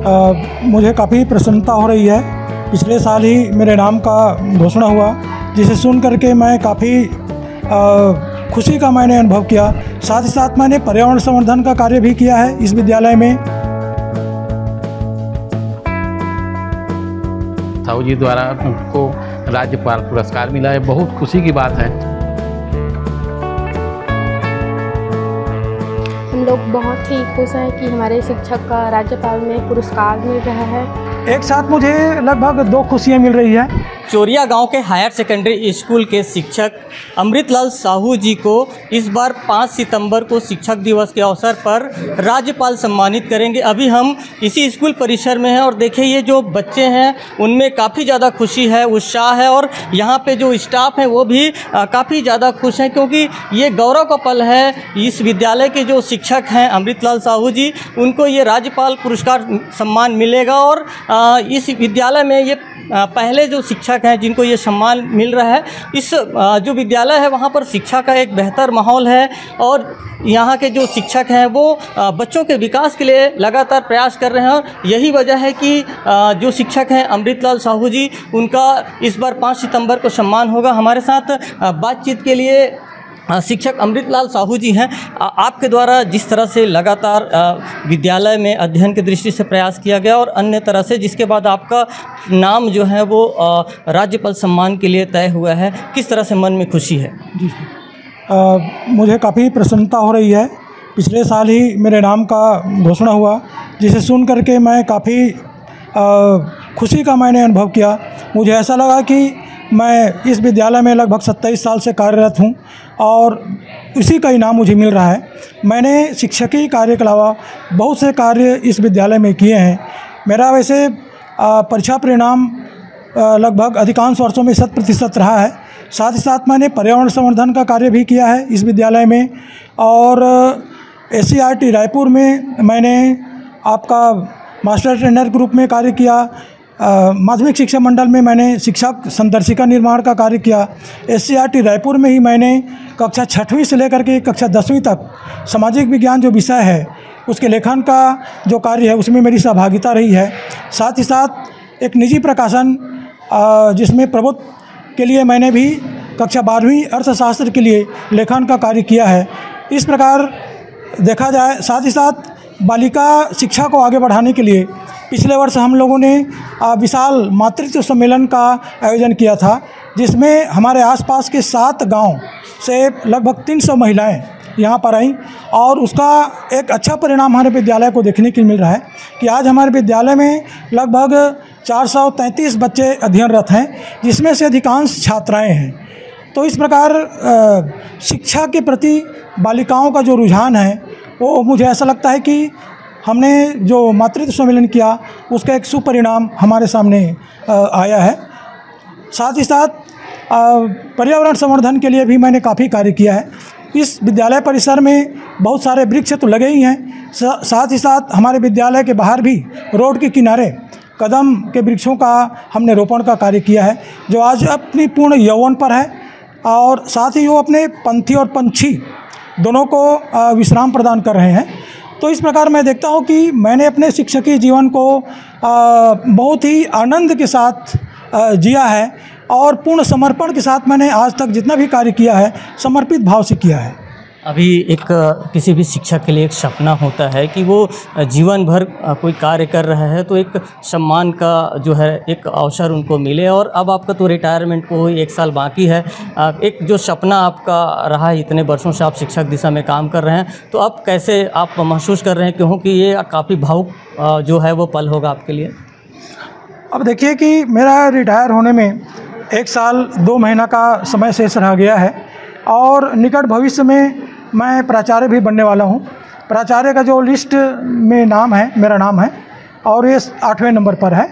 मुझे काफ़ी प्रसन्नता हो रही है। पिछले साल ही मेरे नाम का घोषणा हुआ, जिसे सुन करके मैं काफ़ी खुशी का मैंने अनुभव किया। साथ ही साथ मैंने पर्यावरण संवर्धन का कार्य भी किया है इस विद्यालय में। साहू जी द्वारा उनको राज्यपाल पुरस्कार मिला है, बहुत खुशी की बात है। हम लोग बहुत ही खुश हैं कि हमारे शिक्षक का राज्यपाल में पुरस्कार मिल रहा है। एक साथ मुझे लगभग 2 खुशियाँ मिल रही है। चोरिया गांव के हायर सेकेंडरी स्कूल के शिक्षक अमृतलाल साहू जी को इस बार 5 सितंबर को शिक्षक दिवस के अवसर पर राज्यपाल सम्मानित करेंगे। अभी हम इसी स्कूल परिसर में हैं और देखिए ये जो बच्चे हैं उनमें काफ़ी ज़्यादा खुशी है, उत्साह है और यहाँ पे जो स्टाफ है वो भी काफ़ी ज़्यादा खुश हैं, क्योंकि ये गौरव का पल है। इस विद्यालय के जो शिक्षक हैं अमृतलाल साहू जी, उनको ये राज्यपाल पुरस्कार सम्मान मिलेगा और इस विद्यालय में ये पहले जो शिक्षक हैं जिनको ये सम्मान मिल रहा है। इस जो विद्यालय है वहाँ पर शिक्षा का एक बेहतर माहौल है और यहाँ के जो शिक्षक हैं वो बच्चों के विकास के लिए लगातार प्रयास कर रहे हैं और यही वजह है कि जो शिक्षक हैं अमृतलाल साहू जी, उनका इस बार 5 सितंबर को सम्मान होगा। हमारे साथ बातचीत के लिए शिक्षक अमृतलाल साहू जी हैं। आपके द्वारा जिस तरह से लगातार विद्यालय में अध्ययन की दृष्टि से प्रयास किया गया और अन्य तरह से, जिसके बाद आपका नाम जो है वो राज्यपाल सम्मान के लिए तय हुआ है, किस तरह से मन में खुशी है? जी, मुझे काफ़ी प्रसन्नता हो रही है। पिछले साल ही मेरे नाम का घोषणा हुआ, जिसे सुन करके मैं काफ़ी खुशी का मैंने अनुभव किया। मुझे ऐसा लगा कि मैं इस विद्यालय में लगभग 27 साल से कार्यरत हूं और इसी का इनाम मुझे मिल रहा है। मैंने शिक्षकीय कार्य के अलावा बहुत से कार्य इस विद्यालय में किए हैं। मेरा वैसे परीक्षा परिणाम लगभग अधिकांश वर्षों में 100% रहा है। साथ ही साथ मैंने पर्यावरण संवर्धन का कार्य भी किया है इस विद्यालय में और SCRT रायपुर में मैंने आपका मास्टर ट्रेनर ग्रुप में कार्य किया। माध्यमिक शिक्षा मंडल में मैंने शिक्षक संदर्शिका निर्माण का कार्य किया। SCRT रायपुर में ही मैंने कक्षा 6वीं से लेकर के कक्षा 10वीं तक सामाजिक विज्ञान जो विषय है उसके लेखन का जो कार्य है उसमें मेरी सहभागिता रही है। साथ ही साथ एक निजी प्रकाशन जिसमें प्रबुद्ध के लिए मैंने भी कक्षा 12वीं अर्थशास्त्र के लिए लेखन का कार्य किया है। इस प्रकार देखा जाए, साथ ही साथ बालिका शिक्षा को आगे बढ़ाने के लिए पिछले वर्ष हम लोगों ने विशाल मातृत्व सम्मेलन का आयोजन किया था, जिसमें हमारे आसपास के 7 गांव से लगभग 300 महिलाएं यहां पर आईं और उसका एक अच्छा परिणाम हमारे विद्यालय को देखने को मिल रहा है कि आज हमारे विद्यालय में लगभग 433 बच्चे अध्ययनरत हैं, जिसमें से अधिकांश छात्राएँ हैं। तो इस प्रकार शिक्षा के प्रति बालिकाओं का जो रुझान है वो मुझे ऐसा लगता है कि हमने जो मातृत्व सम्मेलन किया उसका एक सुपरिणाम हमारे सामने आया है। साथ ही साथ पर्यावरण संवर्धन के लिए भी मैंने काफ़ी कार्य किया है। इस विद्यालय परिसर में बहुत सारे वृक्ष तो लगे ही हैं, साथ ही साथ हमारे विद्यालय के बाहर भी रोड के किनारे कदम के वृक्षों का हमने रोपण का कार्य किया है, जो आज अपनी पूर्ण यौवन पर है और साथ ही वो अपने पंथी और पंछी दोनों को विश्राम प्रदान कर रहे हैं। तो इस प्रकार मैं देखता हूँ कि मैंने अपने शिक्षकीय जीवन को बहुत ही आनंद के साथ जिया है और पूर्ण समर्पण के साथ मैंने आज तक जितना भी कार्य किया है समर्पित भाव से किया है। अभी एक किसी भी शिक्षक के लिए एक सपना होता है कि वो जीवन भर कोई कार्य कर रहा है तो एक सम्मान का जो है एक अवसर उनको मिले, और अब आपका तो रिटायरमेंट को 1 साल बाकी है। एक जो सपना आपका रहा है, इतने वर्षों से आप शिक्षक दिशा में काम कर रहे हैं, तो अब कैसे आप महसूस कर रहे हैं, क्योंकि ये काफ़ी भावुक जो है वो पल होगा आपके लिए? अब देखिए कि मेरा रिटायर होने में 1 साल 2 महीना का समय शेष रह गया है और निकट भविष्य में मैं प्राचार्य भी बनने वाला हूँ। प्राचार्य का जो लिस्ट में नाम है, मेरा नाम है और ये 8वें नंबर पर है।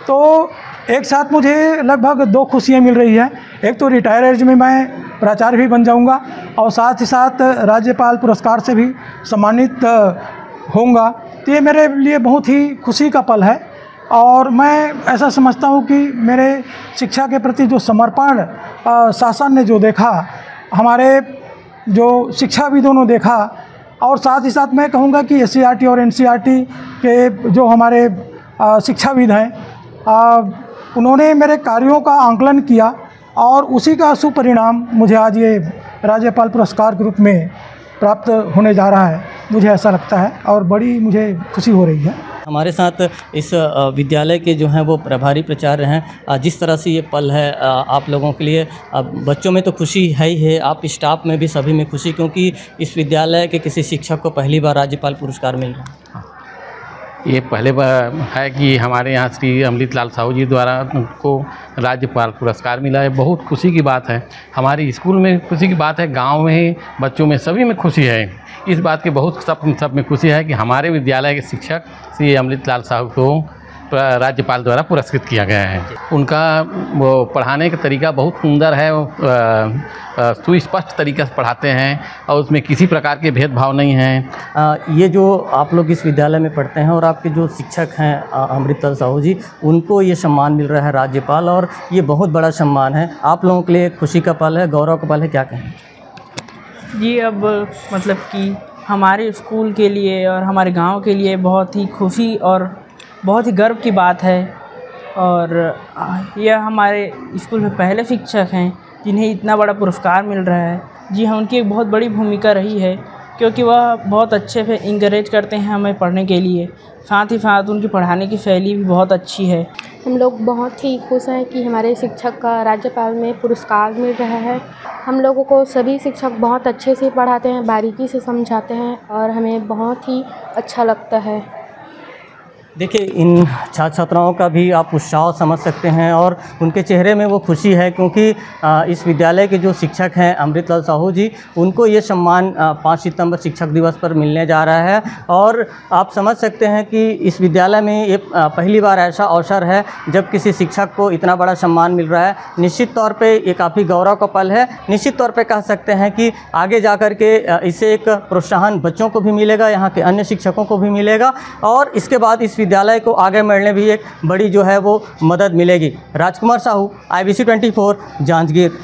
तो एक साथ मुझे लगभग 2 खुशियाँ मिल रही है। एक तो रिटायर एज में मैं प्राचार्य भी बन जाऊँगा और साथ ही साथ राज्यपाल पुरस्कार से भी सम्मानित होऊंगा। तो ये मेरे लिए बहुत ही खुशी का पल है और मैं ऐसा समझता हूँ कि मेरे शिक्षा के प्रति जो समर्पण शासन ने जो देखा, हमारे जो शिक्षाविदों ने देखा, और साथ ही साथ मैं कहूँगा कि SCRT और NCRT के जो हमारे शिक्षाविद हैं। उन्होंने मेरे कार्यों का आंकलन किया और उसी का सुपरिणाम मुझे आज ये राज्यपाल पुरस्कार के रूप में प्राप्त होने जा रहा है, मुझे ऐसा लगता है और बड़ी मुझे खुशी हो रही है। हमारे साथ इस विद्यालय के जो हैं वो प्रभारी प्राचार्य हैं। जिस तरह से ये पल है आप लोगों के लिए, बच्चों में तो खुशी है ही है, आप स्टाफ में भी सभी में खुशी, क्योंकि इस विद्यालय के किसी शिक्षक को पहली बार राज्यपाल पुरस्कार मिल रहा है। ये पहले बार है कि हमारे यहाँ श्री अमृतलाल साहू जी द्वारा उनको राज्यपाल पुरस्कार मिला है। बहुत खुशी की बात है, हमारे स्कूल में खुशी की बात है, गांव में बच्चों में सभी में खुशी है। इस बात की बहुत सब में खुशी है कि हमारे विद्यालय के शिक्षक श्री अमृतलाल साहू को राज्यपाल द्वारा पुरस्कृत किया गया है। उनका वो पढ़ाने का तरीका बहुत सुंदर है, सुस्पष्ट तरीके से पढ़ाते हैं और उसमें किसी प्रकार के भेदभाव नहीं हैं। ये जो आप लोग इस विद्यालय में पढ़ते हैं और आपके जो शिक्षक हैं अमृतलाल साहू जी, उनको ये सम्मान मिल रहा है राज्यपाल, और ये बहुत बड़ा सम्मान है। आप लोगों के लिए खुशी का पल है, गौरव का पल है, क्या कहें जी? अब मतलब कि हमारे स्कूल के लिए और हमारे गांव के लिए बहुत ही खुशी और बहुत ही गर्व की बात है। और यह हमारे स्कूल में पहले शिक्षक हैं जिन्हें इतना बड़ा पुरस्कार मिल रहा है। जी हाँ, उनकी एक बहुत बड़ी भूमिका रही है, क्योंकि वह बहुत अच्छे से इंकरेज करते हैं हमें पढ़ने के लिए। साथ ही साथ उनकी पढ़ाने की शैली भी बहुत अच्छी है। हम लोग बहुत ही खुश हैं कि हमारे शिक्षक का राज्यपाल में पुरस्कार मिल रहा है। हम लोगों को सभी शिक्षक बहुत अच्छे से पढ़ाते हैं, बारीकी से समझाते हैं और हमें बहुत ही अच्छा लगता है। देखिए, इन छात्र छात्राओं का भी आप उत्साह समझ सकते हैं और उनके चेहरे में वो खुशी है, क्योंकि इस विद्यालय के जो शिक्षक हैं अमृतलाल साहू जी, उनको ये सम्मान 5 सितंबर शिक्षक दिवस पर मिलने जा रहा है। और आप समझ सकते हैं कि इस विद्यालय में ये पहली बार ऐसा अवसर है जब किसी शिक्षक को इतना बड़ा सम्मान मिल रहा है। निश्चित तौर पे ये काफ़ी गौरव का पल है। निश्चित तौर पे कह सकते हैं कि आगे जा कर के इससे एक प्रोत्साहन बच्चों को भी मिलेगा, यहाँ के अन्य शिक्षकों को भी मिलेगा, और इसके बाद इस विद्यालय को आगे बढ़ने भी एक बड़ी जो है वो मदद मिलेगी। राजकुमार साहू, IBC 24, जांजगीर।